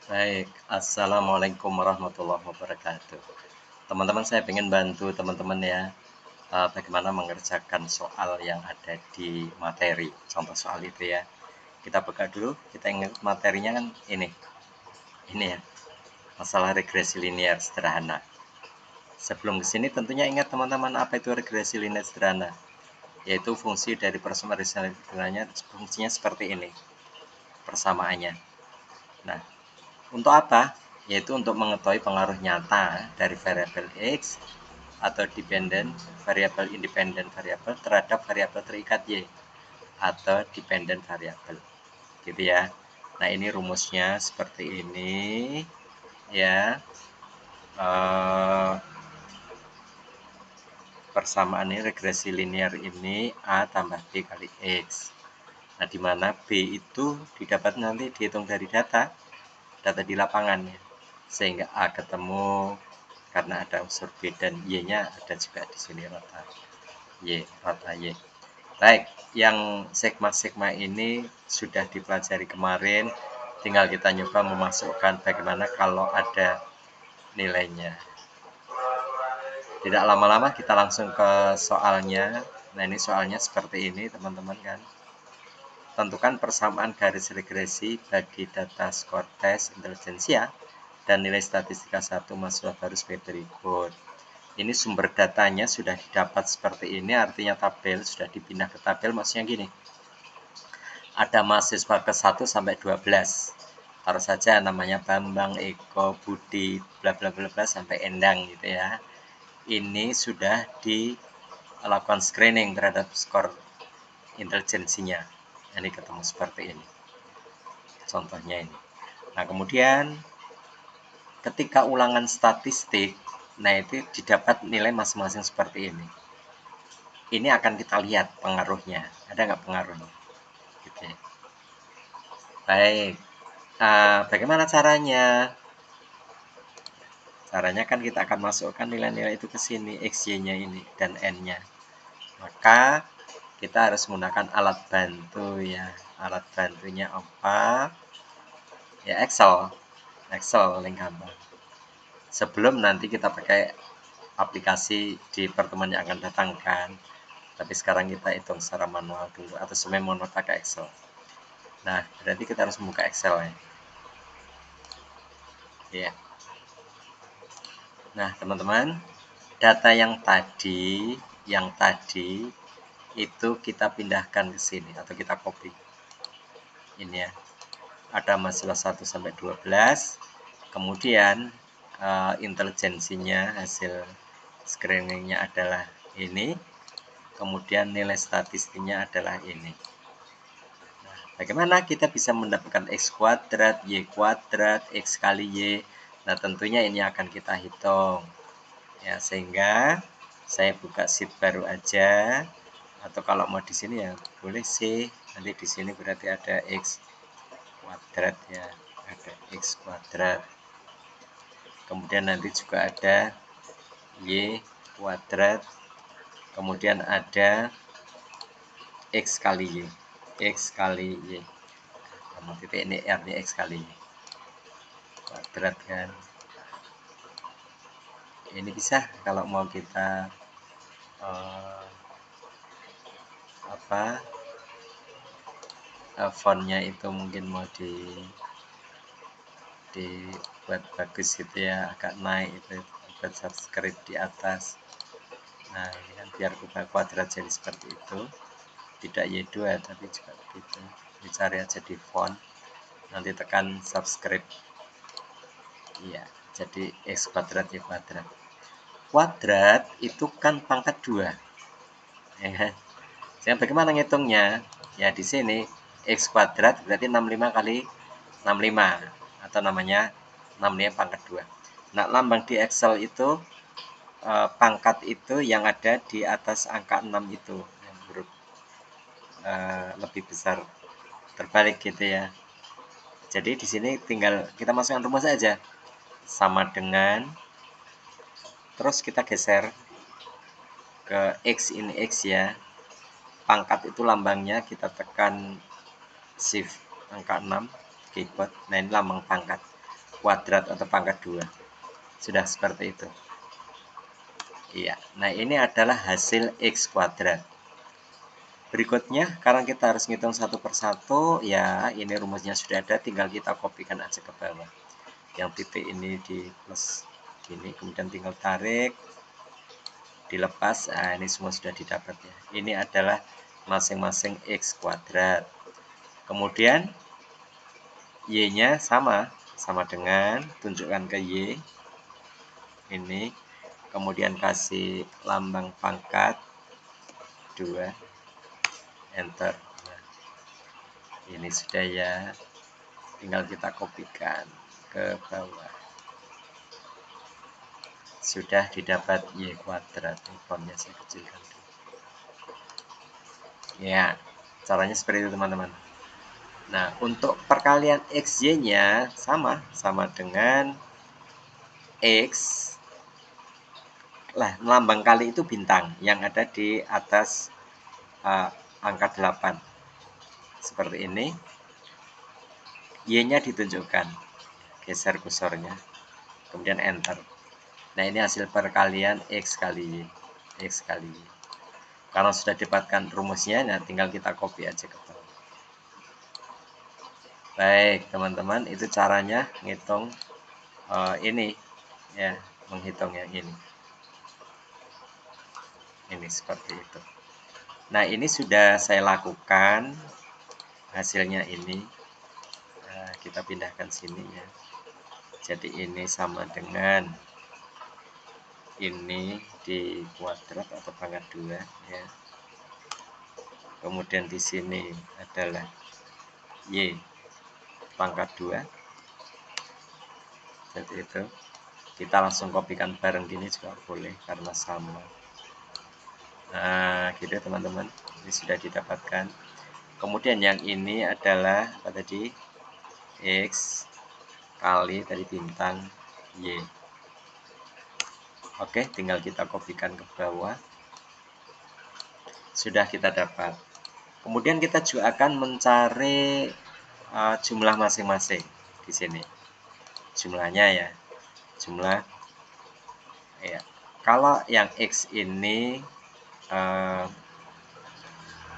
Baik, Assalamualaikum warahmatullahi wabarakatuh. Teman-teman, saya ingin bantu teman-teman ya, bagaimana mengerjakan soal yang ada di materi. Contoh soal itu ya. Kita buka dulu, kita ingat materinya kan ini ya, masalah regresi linear sederhana. Sebelum ke sini tentunya ingat teman-teman apa itu regresi linear sederhana, yaitu fungsi dari persamaan regresi sederhananya fungsinya seperti ini, persamaannya. Nah, untuk apa? Yaitu untuk mengetahui pengaruh nyata dari variabel X atau dependent variabel independent variabel terhadap variabel terikat Y atau dependent variabel. Gitu ya. Nah, ini rumusnya seperti ini ya. Persamaan ini regresi linear ini A tambah B kali X. Nah, di mana B itu didapat nanti dihitung dari data di lapangan ya. Sehingga A ketemu karena ada unsur B dan Y-nya ada juga di sini rata Y. Baik, yang sigma-sigma ini sudah dipelajari kemarin, tinggal kita nyoba memasukkan bagaimana kalau ada nilainya. Tidak lama-lama kita langsung ke soalnya. Nah, ini soalnya seperti ini teman-teman kan. Tentukan persamaan garis regresi bagi data skor tes intelijensia dan nilai statistika 1 mahasiswa baru sebagai berikut. Ini sumber datanya sudah didapat seperti ini, artinya tabel sudah dipindah ke tabel, maksudnya gini. Ada mahasiswa ke 1 sampai 12. Taruh saja namanya Bambang, Eko, Budi, bla bla bla bla sampai Endang gitu ya. Ini sudah dilakukan screening terhadap skor intelijensinya. Ini ketemu seperti ini. Contohnya ini. Nah, kemudian ketika ulangan statistik, nah itu didapat nilai masing-masing seperti ini. Ini akan kita lihat pengaruhnya. Ada nggak pengaruhnya? Gitu ya. Baik. Bagaimana caranya? Caranya kan kita akan masukkan nilai-nilai itu ke sini, X, Y-nya ini, dan N-nya. Maka kita harus menggunakan alat bantu ya. Alat bantunya apa? Ya Excel. Excel paling gampang. Sebelum nanti kita pakai aplikasi di pertemuan yang akan datang kan. Tapi sekarang kita hitung secara manual dulu atau sebenarnya mau pakai Excel. Nah, berarti kita harus membuka Excel ya. Ya. Nah, teman-teman, data yang tadi itu kita pindahkan ke sini atau kita copy. Ini ya. Ada mahasiswa 1 sampai 12. Kemudian intelijensinya hasil screeningnya adalah ini. Kemudian nilai statistiknya adalah ini. Nah, bagaimana kita bisa mendapatkan X kuadrat, Y kuadrat, X kali Y? Nah, tentunya ini akan kita hitung. Ya, sehingga saya buka sheet baru aja. Atau kalau mau di sini ya boleh sih. Nanti di sini berarti ada X kuadrat ya. Ada X kuadrat. Kemudian nanti juga ada Y kuadrat. Kemudian ada X kali Y. X kali Y. Kamu titik ini R-nya X kali Y. Kuadrat kan. Ini bisa kalau mau kita fontnya itu mungkin mau dibuat bagus gitu ya, agak naik itu buat subscribe di atas. Nah, ini kan biar kubah kuadrat jadi seperti itu, tidak Y2 tapi juga begitu. Dicari aja di font, nanti tekan subscribe. Iya, jadi X kuadrat Y kuadrat. Kuadrat itu kan pangkat 2 ya. Jadi bagaimana ngitungnya? Ya di sini X kuadrat berarti 65 kali 65 atau namanya 65 pangkat 2. Nah, lambang di Excel itu pangkat itu yang ada di atas angka 6 itu yang huruf lebih besar terbalik gitu ya. Jadi di sini tinggal kita masukkan rumus saja. Sama dengan, terus kita geser ke X ini X ya. Pangkat itu lambangnya kita tekan shift angka 6 keyboard. Nah, ini lambang pangkat. kuadrat atau pangkat 2. Sudah seperti itu. Iya. Nah, ini adalah hasil X kuadrat. Berikutnya, karena kita harus ngitung satu persatu, ya ini rumusnya sudah ada, tinggal kita kopikan aja ke bawah. Yang titik ini di plus ini, kemudian tinggal tarik, dilepas. Nah, ini semua sudah didapat ya. Ini adalah masing-masing X kuadrat. Kemudian Y-nya sama dengan tunjukkan ke Y. Ini, kemudian kasih lambang pangkat 2, enter. Nah, ini sudah ya, tinggal kita kopikan ke bawah. Sudah didapat Y kuadrat. Ini fontnya saya kecilkan dulu. Ya, caranya seperti itu teman-teman. Nah, untuk perkalian XY-nya sama dengan X. Lah, lambang kali itu bintang yang ada di atas angka 8. Seperti ini. Y-nya ditunjukkan. Geser kursornya. Kemudian enter. Nah, ini hasil perkalian X kali Y. X kali Y. Kalau sudah didapatkan rumusnya, nah tinggal kita copy aja ke bawah. Baik, teman-teman, itu caranya ngitung ini ya, menghitung yang ini. Ini seperti itu. Nah, ini sudah saya lakukan hasilnya ini. Nah, kita pindahkan sini ya. Jadi ini sama dengan ini di kuadrat atau pangkat 2 ya. Kemudian di sini adalah Y pangkat 2. Jadi itu kita langsung kopikan bareng gini juga boleh karena sama. Nah, gitu teman-teman. Ini sudah didapatkan. Kemudian yang ini adalah apa tadi? X kali tadi bintang Y. Oke, tinggal kita kopikan ke bawah. Sudah kita dapat. Kemudian kita juga akan mencari jumlah masing-masing di sini. Jumlahnya ya. Jumlah ya. Kalau yang X ini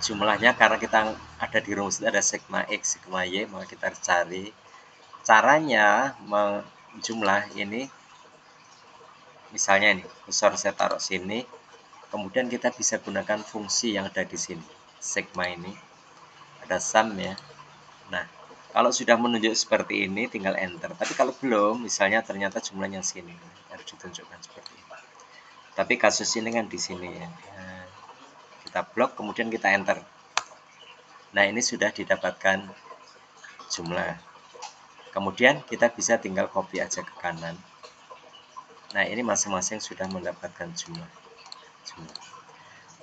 jumlahnya karena kita ada di rumus ada sigma X, sigma Y, maka kita harus cari caranya menjumlah ini. Misalnya ini, kursor saya taruh sini, kemudian kita bisa gunakan fungsi yang ada di sini. Sigma ini ada sum ya. Nah, kalau sudah menunjuk seperti ini tinggal enter. Tapi kalau belum, misalnya ternyata jumlahnya sini, harus ditunjukkan seperti ini. Tapi kasus ini kan di sini ya. Nah, kita blok kemudian kita enter. Nah, ini sudah didapatkan jumlah. Kemudian kita bisa tinggal copy aja ke kanan. Nah, ini masing-masing sudah mendapatkan jumlah.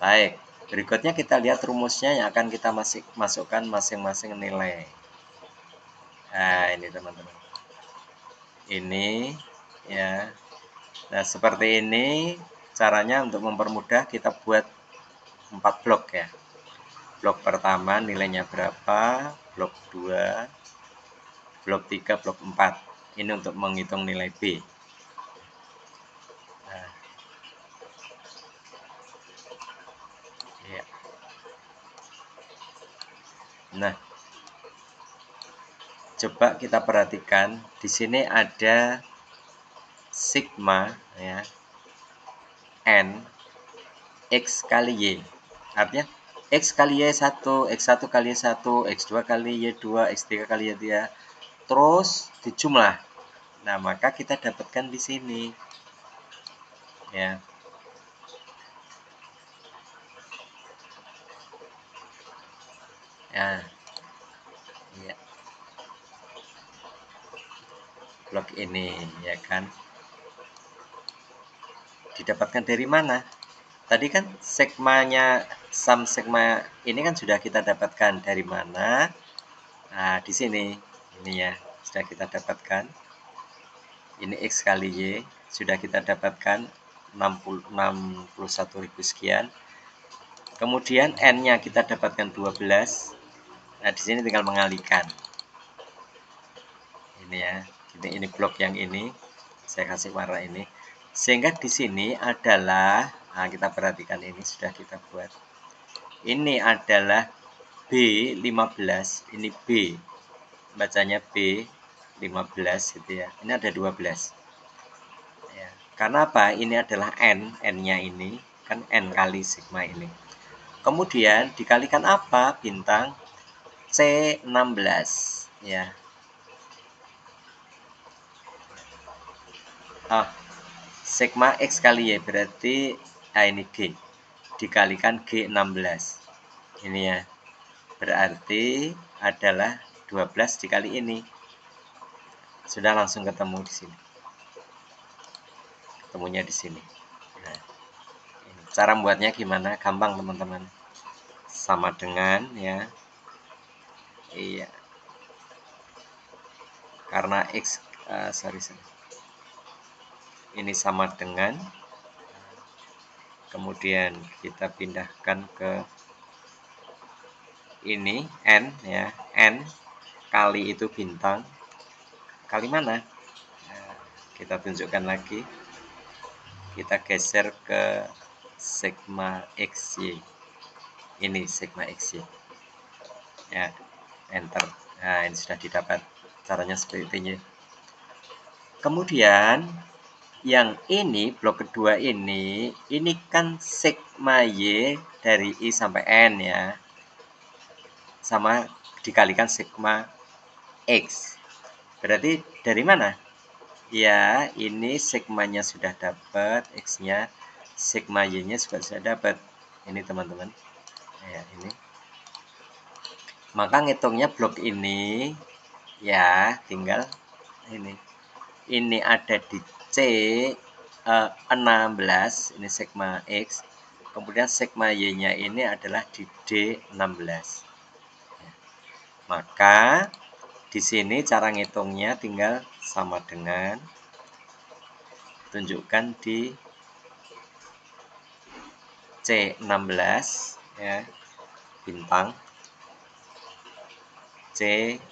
Baik, berikutnya kita lihat rumusnya yang akan kita masukkan masing-masing nilai. Nah, ini teman-teman. Ini ya. Nah, seperti ini caranya untuk mempermudah kita buat 4 blok ya. Blok pertama nilainya berapa, blok 2, blok 3, blok 4. Ini untuk menghitung nilai B. Nah, ya. Nah, coba kita perhatikan di sini ada sigma ya, n x kali y. Artinya x kali y 1, x1 kali y1, x2 kali y2, x3 kali y3 terus dijumlah. Nah, maka kita dapatkan di sini ya. Ya. Ya. Blok ini ya kan. Didapatkan dari mana? Tadi kan sigmanya sum sigma ini kan sudah kita dapatkan dari mana? Nah, di sini ini ya, sudah kita dapatkan. Ini X kali Y sudah kita dapatkan 61.000 sekian. Kemudian N-nya kita dapatkan 12. Nah, di sini tinggal mengalihkan. Ini ya, Ini blok yang ini saya kasih warna ini, sehingga di sini adalah, nah kita perhatikan ini sudah kita buat, ini adalah B15, ini B, bacanya B15 gitu ya, ini ada 12 ya. Karena apa? Ini adalah N-nya ini kan N kali sigma ini, kemudian dikalikan apa? Bintang C16 ya. Sigma X kali Y berarti ini G dikalikan G16 ini ya, berarti adalah 12 dikali ini, sudah langsung ketemu di sini, ketemunya di sini. Nah, cara membuatnya gimana? Gampang teman-teman, sama dengan ya, iya, karena X ini sama dengan, kemudian kita pindahkan ke ini N ya, N kali itu bintang kali mana, nah, kita tunjukkan lagi, kita geser ke sigma XY, ini sigma XY ya, enter. Nah ini sudah didapat, caranya seperti ini. Kemudian yang ini blok kedua ini kan sigma Y dari I sampai N ya, sama dikalikan sigma X, berarti dari mana ya, ini sigmanya sudah dapat, X nya, sigma Y nya juga sudah dapat ini teman-teman ya, ini maka ngitungnya blok ini ya, tinggal ini ada di C16, ini sigma X, kemudian sigma Y nya ini adalah di D16. Maka di sini cara ngitungnya tinggal sama dengan, tunjukkan di C16 ya, bintang C16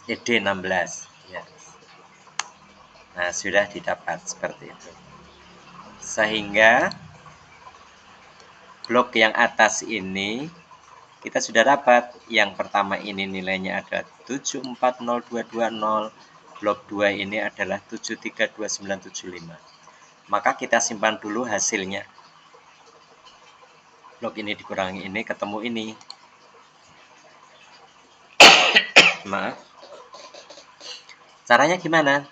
D16 ya. Nah sudah didapat seperti itu, sehingga blok yang atas ini kita sudah dapat. Yang pertama ini nilainya ada 740220, blok 2 ini adalah 732975. Maka kita simpan dulu hasilnya, blok ini dikurangi ini ketemu ini. Maaf, caranya gimana?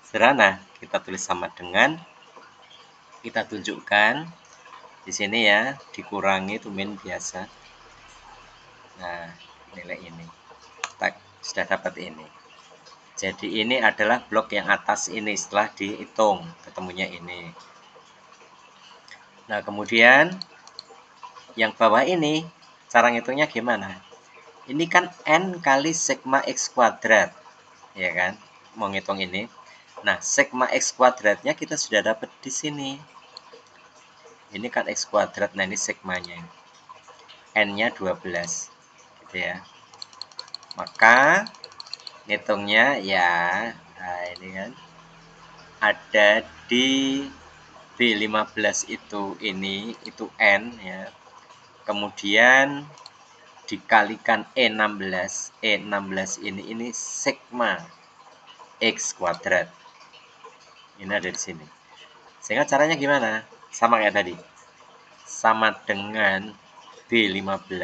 Sederhana, kita tulis sama dengan, kita tunjukkan di sini ya, dikurangi itu min biasa. Nah nilai ini tak sudah dapat ini, jadi ini adalah blok yang atas ini setelah dihitung ketemunya ini. Nah kemudian yang bawah ini cara ngitungnya gimana? Ini kan N kali sigma X kuadrat ya kan, mau ngitung ini. Nah sigma X kuadratnya kita sudah dapat di sini, ini kan X kuadrat, nah ini sigmanya, N nya 12 gitu ya. Maka ngitungnya ya, nah ini kan ada di B15 itu ini, itu N ya, kemudian dikalikan E16, E16 ini sigma X kuadrat, ini ada di sini. Sehingga caranya gimana? Sama kayak tadi, sama dengan B15,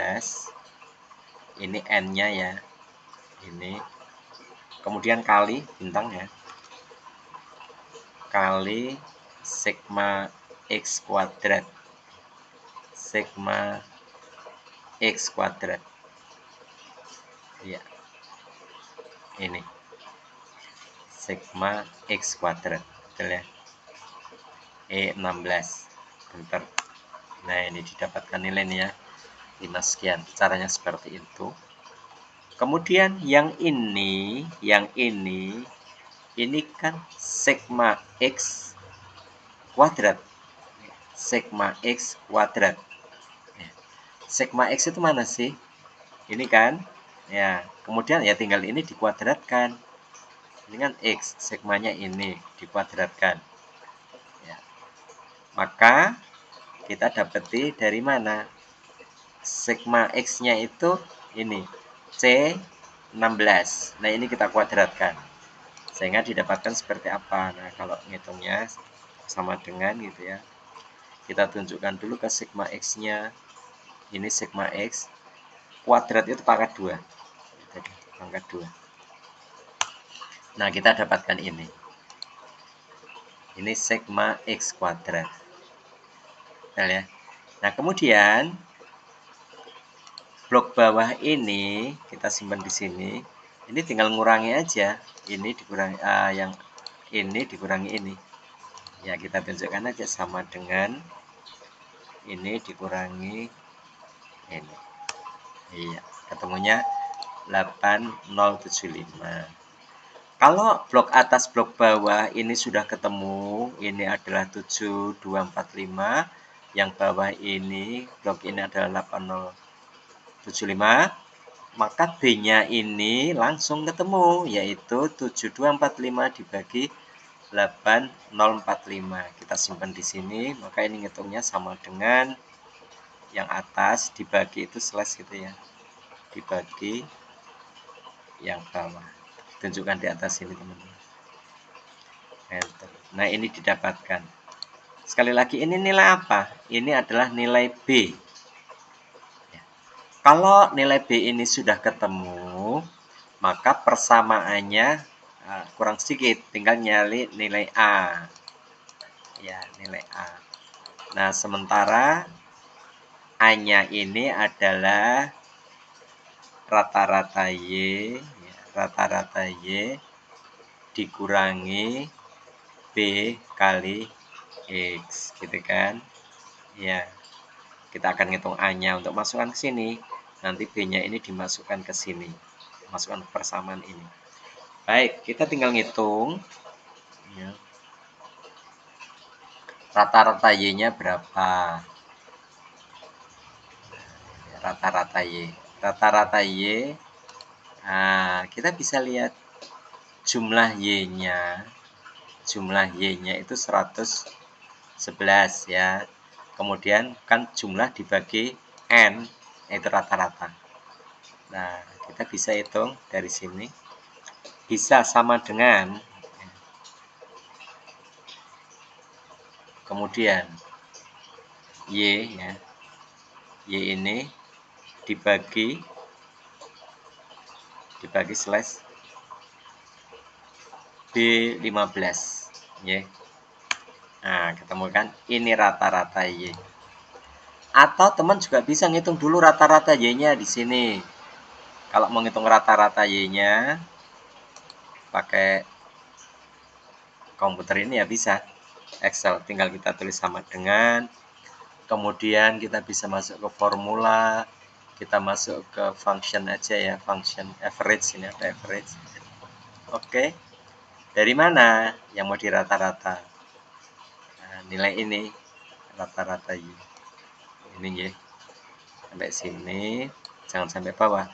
ini N nya ya, ini kemudian kali bintang ya, kali sigma X kuadrat, sigma X kuadrat ya, ini sigma X kuadrat, betul ya, E16 bentar. Nah ini didapatkan nilainya 5 sekian, caranya seperti itu. Kemudian yang ini kan sigma X kuadrat, sigma X kuadrat. Sigma X itu mana sih? Ini kan Ya, kemudian ya tinggal ini dikuadratkan. Ini kan X, sigmanya ini dikuadratkan. Ya. Maka kita dapati dari mana? Sigma X-nya itu ini, C16. Nah, ini kita kuadratkan. Sehingga didapatkan seperti apa? Nah, kalau ngitungnya sama dengan gitu ya. Kita tunjukkan dulu ke sigma X-nya. Ini sigma X. Kuadrat itu pangkat 2. Jadi, pangkat 2. Nah, kita dapatkan ini. Ini sigma X kuadrat. Nah, ya. Nah, kemudian blok bawah ini kita simpan di sini. Ini tinggal ngurangi aja. Ini dikurangi yang ini dikurangi ini. Ya, kita tunjukkan aja sama dengan ini dikurangi ini. Iya, ketemunya 8075. Kalau blok atas blok bawah ini sudah ketemu, ini adalah 7245, yang bawah ini blok ini adalah 8075, maka B-nya ini langsung ketemu, yaitu 7245 dibagi 8045. Kita simpan di sini, maka ini ngitungnya sama dengan yang atas dibagi itu slash gitu ya, dibagi yang bawah. Tunjukkan di atas ini teman-teman. Enter. Nah, ini didapatkan. Sekali lagi, ini nilai apa? Ini adalah nilai B. Ya. Kalau nilai B ini sudah ketemu, maka persamaannya kurang sedikit, tinggal nyari nilai A. Ya, nilai A. Nah, sementara A-nya ini adalah rata-rata Y, ya, rata-rata Y dikurangi B kali X, gitu kan. Ya, kita akan ngitung A-nya untuk masukkan ke sini. Nanti B-nya ini dimasukkan ke sini. Masukkan persamaan ini. Baik, kita tinggal ngitung. Ya. Rata-rata Y-nya berapa? Rata-rata Y. Rata-rata Y. Nah, kita bisa lihat jumlah Y-nya. Jumlah Y-nya itu 111 ya. Kemudian kan jumlah dibagi N, itu rata-rata. Nah, kita bisa hitung dari sini. Bisa sama dengan, kemudian Y ya. Y ini dibagi slash B15 ya. Nah, ketemukan ini rata-rata Y. Atau teman juga bisa ngitung dulu rata-rata Y-nya di sini. Kalau mau ngitung rata-rata Y-nya pakai komputer ini ya bisa. Excel, tinggal kita tulis sama dengan. Kemudian kita bisa masuk ke formula. Kita masuk ke function aja ya, function average, ini ada average. Oke. Dari mana yang mau dirata-rata? Nah, nilai ini rata-rata Y. Ini ya. Sampai sini, jangan sampai bawah.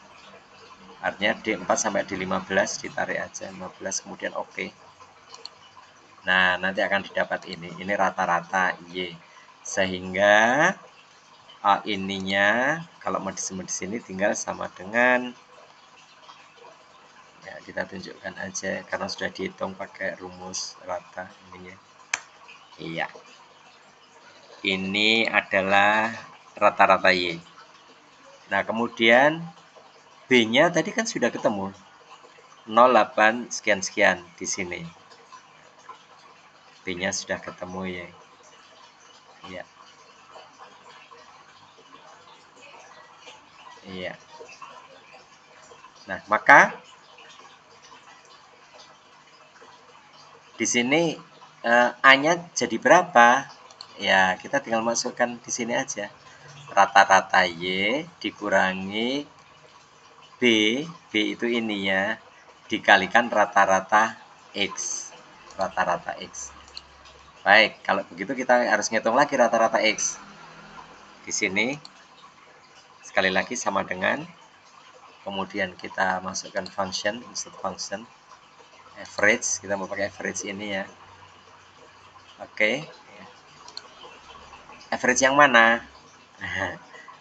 Artinya D4 sampai D15 ditarik aja 15, kemudian oke. Nah, nanti akan didapat ini. Ini rata-rata Y. Sehingga ininya kalau mau disimpan di sini tinggal sama dengan, ya kita tunjukkan aja karena sudah dihitung pakai rumus rata ininya. Iya. Ini adalah rata-rata Y. Nah, kemudian B-nya tadi kan sudah ketemu. 08 sekian-sekian di sini. B-nya sudah ketemu ya. Iya. Iya. Nah, maka di sini A-nya jadi berapa? Ya, kita tinggal masukkan di sini aja. Rata-rata Y dikurangi B, B itu ini ya, dikalikan rata-rata X. Rata-rata X. Baik, kalau begitu kita harus ngitung lagi rata-rata X. Di sini, sekali lagi sama dengan kemudian kita masukkan function, insert function average, kita mau pakai average ini ya. Oke, average yang mana?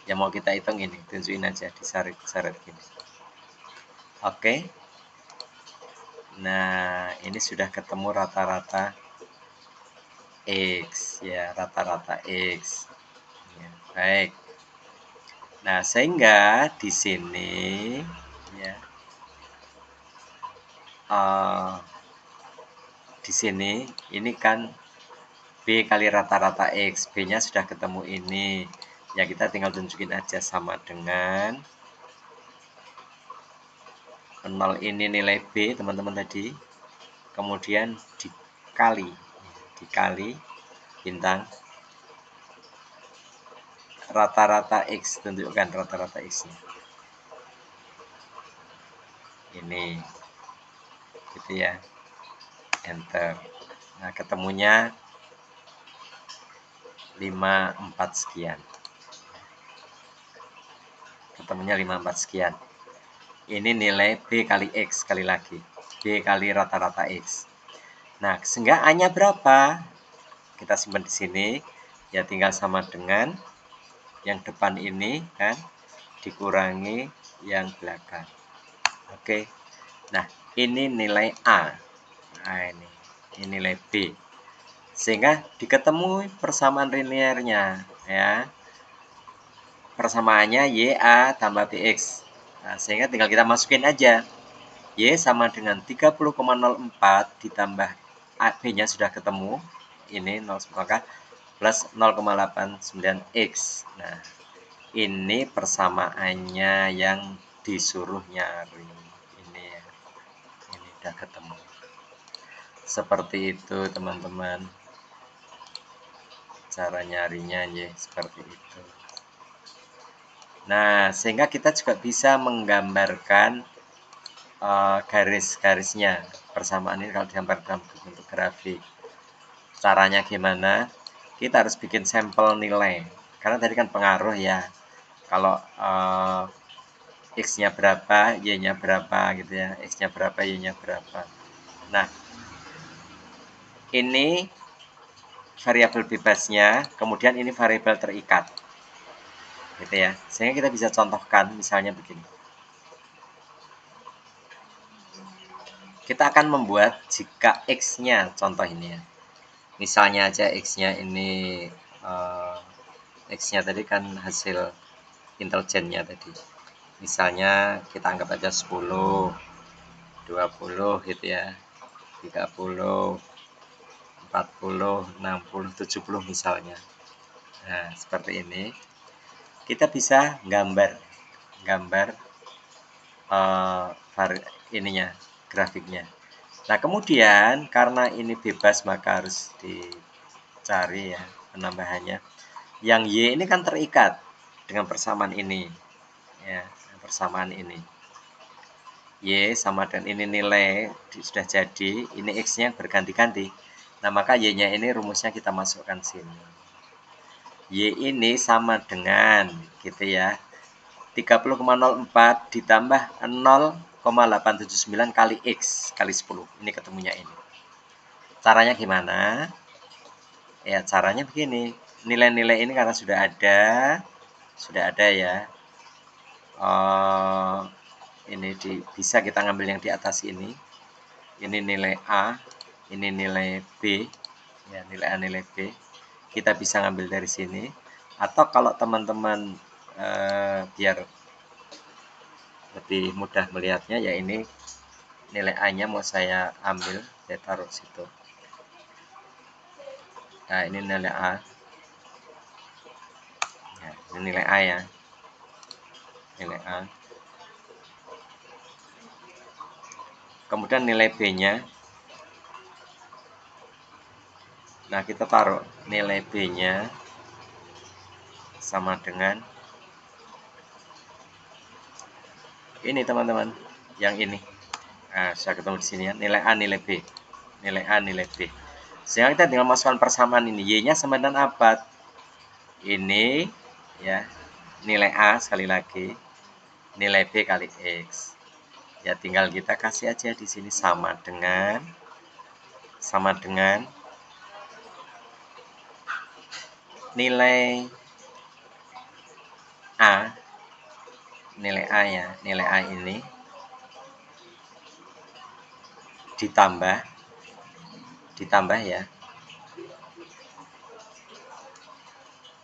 Yang mau kita hitung ini, tunjukin aja di syarat gini. Oke. Nah, ini sudah ketemu rata-rata X ya, rata-rata X. Ya, baik. Nah, sehingga di sini ya di sini ini kan B kali rata-rata X, B-nya sudah ketemu ini. Ya, kita tinggal tunjukin aja sama dengan 0 ini nilai B, teman-teman tadi. Kemudian dikali bintang rata-rata X, tunjukkan rata-rata X-nya. Ini. Gitu ya. Enter. Nah, ketemunya 54 sekian. Ketemunya 54 sekian. Ini nilai B kali X, sekali lagi. B kali rata-rata X. Nah, sehingga A-nya berapa? Kita simpan di sini. Ya, tinggal sama dengan yang depan ini kan dikurangi yang belakang. Oke. Nah, ini nilai A. Nah, ini nilai B. Sehingga diketemui persamaan linearnya ya. Persamaannya YA tambah BX. Nah, sehingga tinggal kita masukin aja. Y sama dengan 30,04 ditambah B-nya sudah ketemu. Ini 0, maka plus 0,89X. Nah, ini persamaannya yang disuruh nyari. Ini ya. Ini udah ketemu. Seperti itu, teman-teman. Cara nyarinya ya seperti itu. Nah, sehingga kita juga bisa menggambarkan garis-garisnya. Persamaan ini kalau digambar dalam bentuk grafik. Caranya gimana? Kita harus bikin sampel nilai. Karena tadi kan pengaruh ya. Kalau X-nya berapa, Y-nya berapa gitu ya. X-nya berapa, Y-nya berapa. Nah, ini variabel bebasnya, kemudian ini variabel terikat. Gitu ya. Sehingga kita bisa contohkan misalnya begini. Kita akan membuat jika X-nya, contoh ini ya. Misalnya aja X-nya ini, X-nya tadi kan hasil intelijennya tadi. Misalnya kita anggap aja 10, 20 gitu ya. 30, 40, 60, 70 misalnya. Nah, seperti ini. Kita bisa gambar ininya, grafiknya. Nah, kemudian karena ini bebas maka harus dicari ya penambahannya. Yang Y ini kan terikat dengan persamaan ini. Ya, persamaan ini. Y sama dengan ini nilai sudah jadi, ini X-nya berganti-ganti. Nah, maka Y-nya ini rumusnya kita masukkan sini. Y ini sama dengan gitu ya. 30,04 ditambah 0,879 kali X kali 10. Ini ketemunya ini. Caranya gimana? Ya, caranya begini. Nilai-nilai ini karena sudah ada ya. Ini bisa kita ngambil yang di atas ini. Ini nilai A, ini nilai B. Ya, nilai A, nilai B. Kita bisa ngambil dari sini. Atau kalau teman-teman biar lebih mudah melihatnya ya ini nilai A-nya mau saya ambil, saya taruh situ. Nah, ini nilai A. Ya, ini nilai A ya. Nilai A. Kemudian nilai B-nya. Nah, kita taruh nilai B-nya sama dengan ini, teman-teman. Yang ini. Nah, saya ketemu di sini ya. Nilai A, nilai B. Nilai A, nilai B. Sehingga kita tinggal masukkan persamaan ini. Y-nya sama dengan apa? Ini ya, nilai A sekali lagi. nilai B kali X. Ya tinggal kita kasih aja di sini sama dengan nilai A, nilai A ya, nilai A ini ditambah ya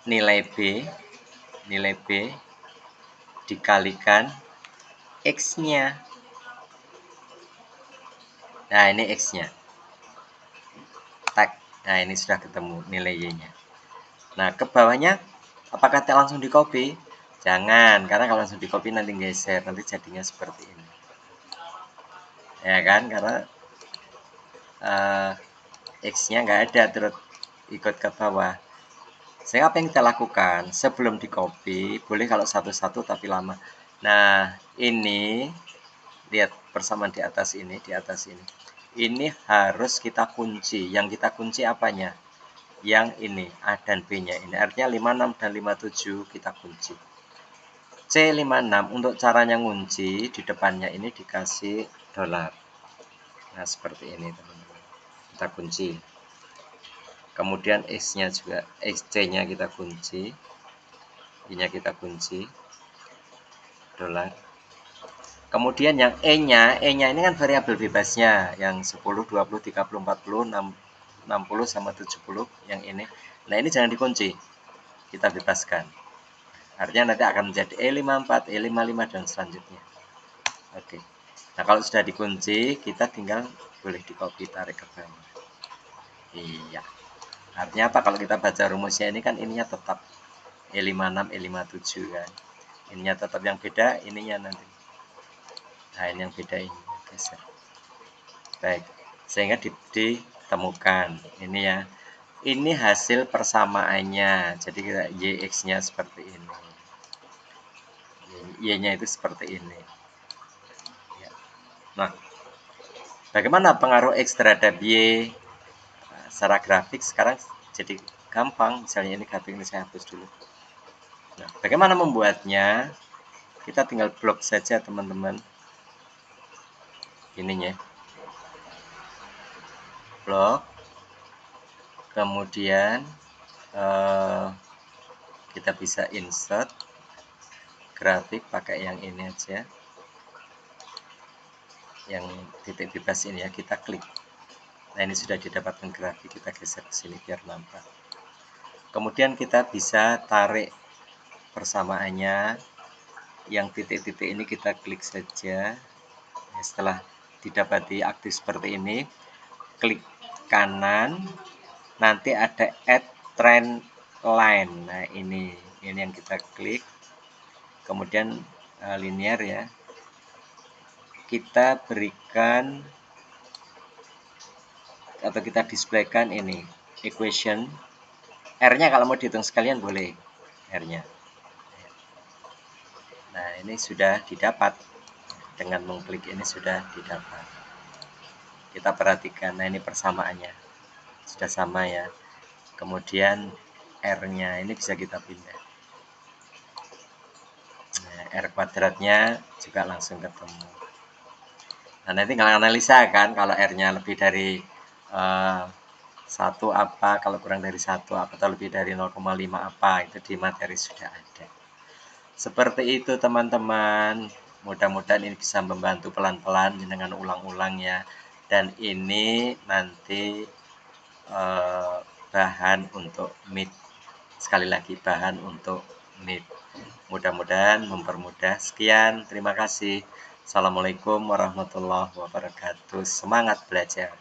nilai B dikalikan X-nya. Nah, ini X-nya. Tag. Nah, ini sudah ketemu nilai Y-nya. Nah, ke bawahnya apakah langsung di copy? Jangan, karena kalau langsung di copy nanti geser, nanti jadinya seperti ini. Ya kan, karena X-nya nggak ada terus ikut ke bawah. Sehingga apa yang kita lakukan sebelum di copy, boleh kalau satu-satu tapi lama. Nah, ini lihat persamaan di atas ini, ini harus kita kunci. Yang kita kunci apanya? Yang ini A dan B-nya ini, artinya 56 dan 57 kita kunci. C56 untuk caranya ngunci, di depannya ini dikasih dolar. Nah, seperti ini teman-teman. Kita kunci. Kemudian X-nya juga, XC-nya kita kunci. I-nya kita kunci. Dolar. Kemudian yang E-nya ini kan variabel bebasnya, yang 10, 20, 30, 40, 60 sama 70 yang ini. Nah, ini jangan dikunci. Kita bebaskan. Artinya nanti akan menjadi E54, E55 dan selanjutnya. Oke. Nah, kalau sudah dikunci, kita tinggal boleh di copy tarik ke bawah. Iya. Artinya apa? Kalau kita baca rumusnya ini kan ininya tetap E56, E57 kan. Ininya tetap, yang beda ininya nanti. Nah, ini yang beda ini. Geser. Baik. Sehingga ditemukan. Ini ya. Ini hasil persamaannya. Jadi kita YX-nya seperti ini. Y-nya itu seperti ini. Nah, bagaimana pengaruh X terhadap Y? Nah, secara grafik sekarang jadi gampang. Misalnya ini grafik ini saya hapus dulu. Nah, bagaimana membuatnya? Kita tinggal blok saja teman-teman. Ininya. Blok. Kemudian kita bisa insert grafik pakai yang ini aja. Yang titik bebas ini ya, kita klik. Nah, ini sudah didapatkan grafik, kita geser ke sini biar nampak. Kemudian kita bisa tarik persamaannya. Yang titik-titik ini kita klik saja. Setelah didapati aktif seperti ini, klik kanan, nanti ada add trend line. Nah, ini yang kita klik. Kemudian linear ya. Kita berikan atau kita displaykan ini equation. R-nya kalau mau dihitung sekalian boleh, R-nya. Nah, ini sudah didapat. Dengan mengklik ini sudah didapat. Kita perhatikan, nah ini persamaannya. Sudah sama ya. Kemudian R-nya ini bisa kita pindah. Nah, R kuadratnya juga langsung ketemu. Nah, nanti tinggal analisa kan, kalau R-nya lebih dari 1 apa, kalau kurang dari 1 apa, atau lebih dari 0,5 apa, itu di materi sudah ada. Seperti itu teman-teman. Mudah-mudahan ini bisa membantu pelan-pelan dengan ulang-ulang ya. Dan ini nanti bahan untuk meet. Sekali lagi bahan untuk meet. Mudah-mudahan mempermudah. Sekian, terima kasih. Assalamualaikum warahmatullahi wabarakatuh. Semangat belajar.